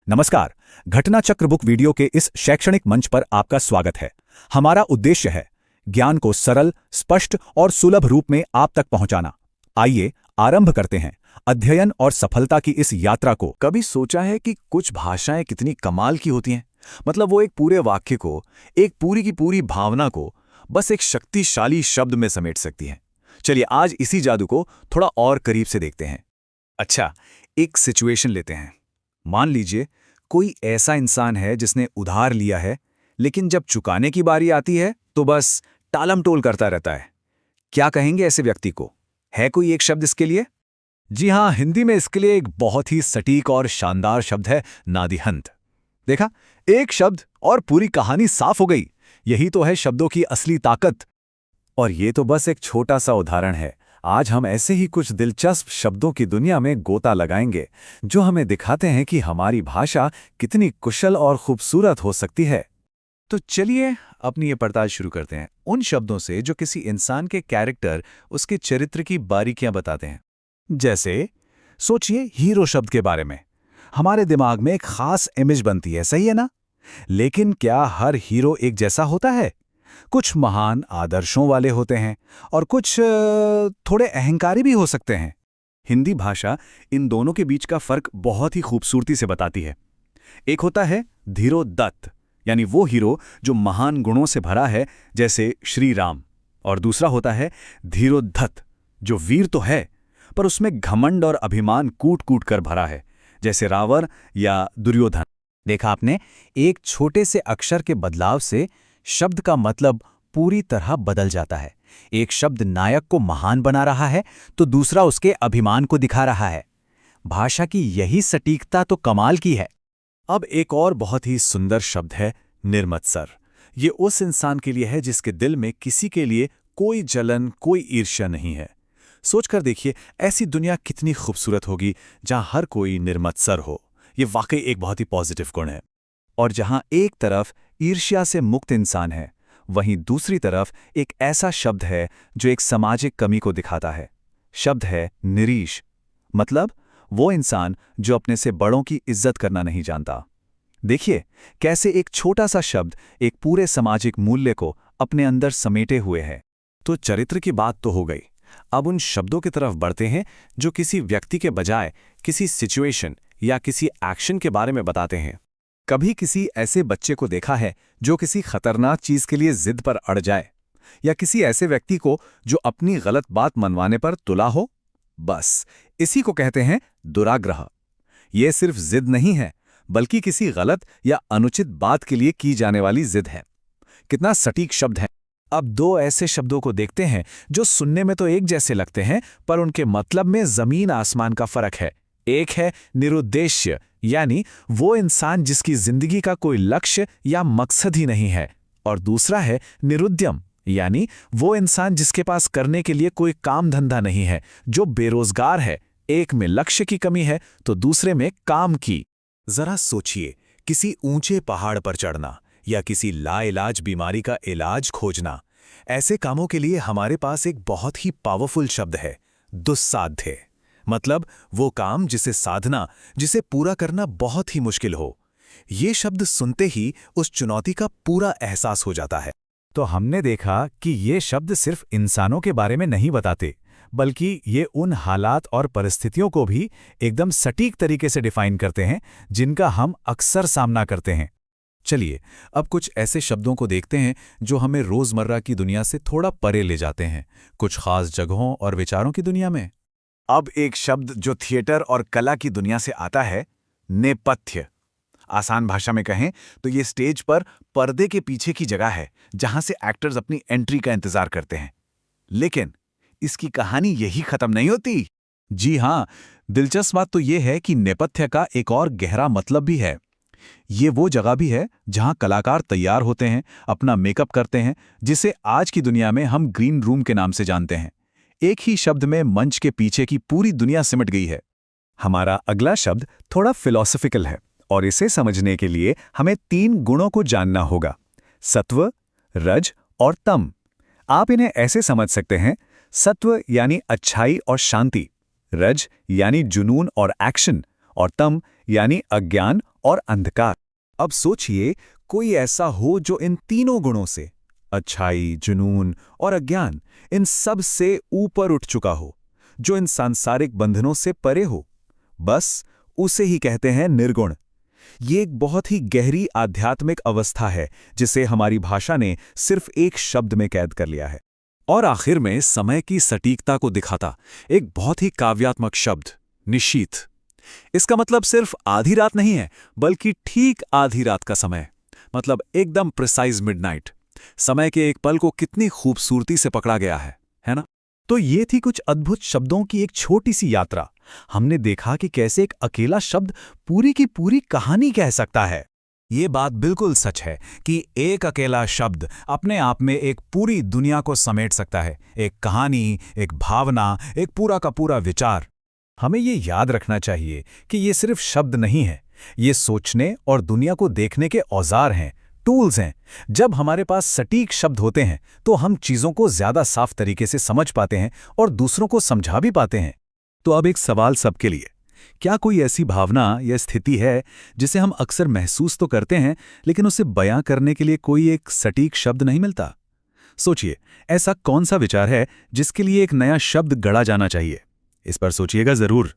नमस्कार। घटना चक्र बुक वीडियो के इस शैक्षणिक मंच पर आपका स्वागत है। हमारा उद्देश्य है ज्ञान को सरल, स्पष्ट और सुलभ रूप में आप तक पहुंचाना। आइए आरंभ करते हैं अध्ययन और सफलता की इस यात्रा को। कभी सोचा है कि कुछ भाषाएं कितनी कमाल की होती हैं? मतलब वो एक पूरे वाक्य को, एक पूरी की पूरी भावना को बस एक शक्तिशाली शब्द में समेट सकती हैं। चलिए आज इसी जादू को थोड़ा और करीब से देखते हैं। अच्छा, एक सिचुएशन लेते हैं। मान लीजिए कोई ऐसा इंसान है जिसने उधार लिया है, लेकिन जब चुकाने की बारी आती है तो बस टालमटोल करता रहता है। क्या कहेंगे ऐसे व्यक्ति को? है कोई एक शब्द इसके लिए? जी हाँ, हिंदी में इसके लिए एक बहुत ही सटीक और शानदार शब्द है नादिहंत। देखा, एक शब्द और पूरी कहानी साफ हो गई। यही तो है शब्दों की असली ताकत। और ये तो बस एक छोटा सा उदाहरण है। आज हम ऐसे ही कुछ दिलचस्प शब्दों की दुनिया में गोता लगाएंगे, जो हमें दिखाते हैं कि हमारी भाषा कितनी कुशल और खूबसूरत हो सकती है। तो चलिए अपनी ये पड़ताल शुरू करते हैं उन शब्दों से जो किसी इंसान के कैरेक्टर, उसके चरित्र की बारीकियां बताते हैं। जैसे सोचिए हीरो शब्द के बारे में। हमारे दिमाग में एक खास इमेज बनती है, सही है ना? लेकिन क्या हर हीरो एक जैसा होता है? कुछ महान आदर्शों वाले होते हैं और कुछ थोड़े अहंकारी भी हो सकते हैं। हिंदी भाषा इन दोनों के बीच का फर्क बहुत ही खूबसूरती से बताती है। एक होता है धीरोदत्त, यानी वो हीरो जो महान गुणों से भरा है, जैसे श्री राम। और दूसरा होता है धीरोद्धत, जो वीर तो है पर उसमें घमंड और अभिमान कूट कूट कर भरा है, जैसे रावण या दुर्योधन। देखा आपने, एक छोटे से अक्षर के बदलाव से शब्द का मतलब पूरी तरह बदल जाता है। एक शब्द नायक को महान बना रहा है तो दूसरा उसके अभिमान को दिखा रहा है। भाषा की यही सटीकता तो कमाल की है। अब एक और बहुत ही सुंदर शब्द है निर्मत्सर। ये उस इंसान के लिए है जिसके दिल में किसी के लिए कोई जलन, कोई ईर्ष्या नहीं है। सोचकर देखिए, ऐसी दुनिया कितनी खूबसूरत होगी जहां हर कोई निर्मत्सर हो। ये वाकई एक बहुत ही पॉजिटिव गुण है। और जहां एक तरफ ईर्ष्या से मुक्त इंसान है, वहीं दूसरी तरफ एक ऐसा शब्द है जो एक सामाजिक कमी को दिखाता है। शब्द है निरीश। मतलब वो इंसान जो अपने से बड़ों की इज्जत करना नहीं जानता। देखिए कैसे एक छोटा सा शब्द एक पूरे सामाजिक मूल्य को अपने अंदर समेटे हुए है। तो चरित्र की बात तो हो गई। अब उन शब्दों की तरफ बढ़ते हैं जो किसी व्यक्ति के बजाय किसी सिचुएशन या किसी एक्शन के बारे में बताते हैं। कभी किसी ऐसे बच्चे को देखा है जो किसी खतरनाक चीज के लिए जिद पर अड़ जाए, या किसी ऐसे व्यक्ति को जो अपनी गलत बात मनवाने पर तुला हो? बस इसी को कहते हैं दुराग्रह। ये सिर्फ जिद नहीं है, बल्कि किसी गलत या अनुचित बात के लिए की जाने वाली जिद है। कितना सटीक शब्द है। अब दो ऐसे शब्दों को देखते हैं जो सुनने में तो एक जैसे लगते हैं, पर उनके मतलब में जमीन आसमान का फर्क है। एक है निरुद्देश्य, यानी वो इंसान जिसकी जिंदगी का कोई लक्ष्य या मकसद ही नहीं है, और दूसरा है निरुद्यम, यानी वो इंसान जिसके पास करने के लिए कोई काम धंधा नहीं है, जो बेरोजगार है। एक में लक्ष्य की कमी है तो दूसरे में काम की। जरा सोचिए, किसी ऊंचे पहाड़ पर चढ़ना या किसी लाइलाज बीमारी का इलाज खोजना, ऐसे कामों के लिए हमारे पास एक बहुत ही पावरफुल शब्द है, दुस्साध्य। मतलब वो काम जिसे साधना, जिसे पूरा करना बहुत ही मुश्किल हो। ये शब्द सुनते ही उस चुनौती का पूरा एहसास हो जाता है। तो हमने देखा कि ये शब्द सिर्फ इंसानों के बारे में नहीं बताते, बल्कि ये उन हालात और परिस्थितियों को भी एकदम सटीक तरीके से डिफाइन करते हैं जिनका हम अक्सर सामना करते हैं। चलिए अब कुछ ऐसे शब्दों को देखते हैं जो हमें रोजमर्रा की दुनिया से थोड़ा परे ले जाते हैं, कुछ खास जगहों और विचारों की दुनिया में। अब एक शब्द जो थिएटर और कला की दुनिया से आता है, नेपथ्य। आसान भाषा में कहें तो ये स्टेज पर पर्दे के पीछे की जगह है जहां से एक्टर्स अपनी एंट्री का इंतजार करते हैं। लेकिन इसकी कहानी यही खत्म नहीं होती। जी हाँ, दिलचस्प बात तो ये है कि नेपथ्य का एक और गहरा मतलब भी है। ये वो जगह भी है जहां कलाकार तैयार होते हैं, अपना मेकअप करते हैं, जिसे आज की दुनिया में हम ग्रीन रूम के नाम से जानते हैं। एक ही शब्द में मंच के पीछे की पूरी दुनिया सिमट गई है। हमारा अगला शब्द थोड़ा फिलॉसफिकल है और इसे समझने के लिए हमें 3 गुणों को जानना होगा, सत्व, रज और तम। आप इन्हें ऐसे समझ सकते हैं, सत्व यानी अच्छाई और शांति, रज यानी जुनून और एक्शन, और तम यानी अज्ञान और अंधकार। अब सोचिए, कोई ऐसा हो जो इन तीनों गुणों से, अच्छाई, जुनून और अज्ञान, इन सब से ऊपर उठ चुका हो, जो इन सांसारिक बंधनों से परे हो। बस उसे ही कहते हैं निर्गुण। ये एक बहुत ही गहरी आध्यात्मिक अवस्था है जिसे हमारी भाषा ने सिर्फ एक शब्द में कैद कर लिया है। और आखिर में समय की सटीकता को दिखाता एक बहुत ही काव्यात्मक शब्द, निशीथ। इसका मतलब सिर्फ आधी रात नहीं है, बल्कि ठीक आधी रात का समय, मतलब एकदम प्रिसाइज मिडनाइट। समय के एक पल को कितनी खूबसूरती से पकड़ा गया है ना? तो ये थी कुछ अद्भुत शब्दों की एक छोटी सी यात्रा। हमने देखा कि कैसे एक अकेला शब्द पूरी की पूरी कहानी कह सकता है। ये बात बिल्कुल सच है कि एक अकेला शब्द अपने आप में एक पूरी दुनिया को समेट सकता है, एक कहानी, एक भावना, एक पूरा का पूरा विचार। हमें ये याद रखना चाहिए कि ये सिर्फ शब्द नहीं है, ये सोचने और दुनिया को देखने के औजार हैं, टूल्स हैं। जब हमारे पास सटीक शब्द होते हैं तो हम चीज़ों को ज़्यादा साफ तरीके से समझ पाते हैं और दूसरों को समझा भी पाते हैं। तो अब एक सवाल सबके लिए, क्या कोई ऐसी भावना या स्थिति है जिसे हम अक्सर महसूस तो करते हैं लेकिन उसे बयां करने के लिए कोई एक सटीक शब्द नहीं मिलता? सोचिए, ऐसा कौन सा विचार है जिसके लिए एक नया शब्द गढ़ा जाना चाहिए? इस पर सोचिएगा ज़रूर।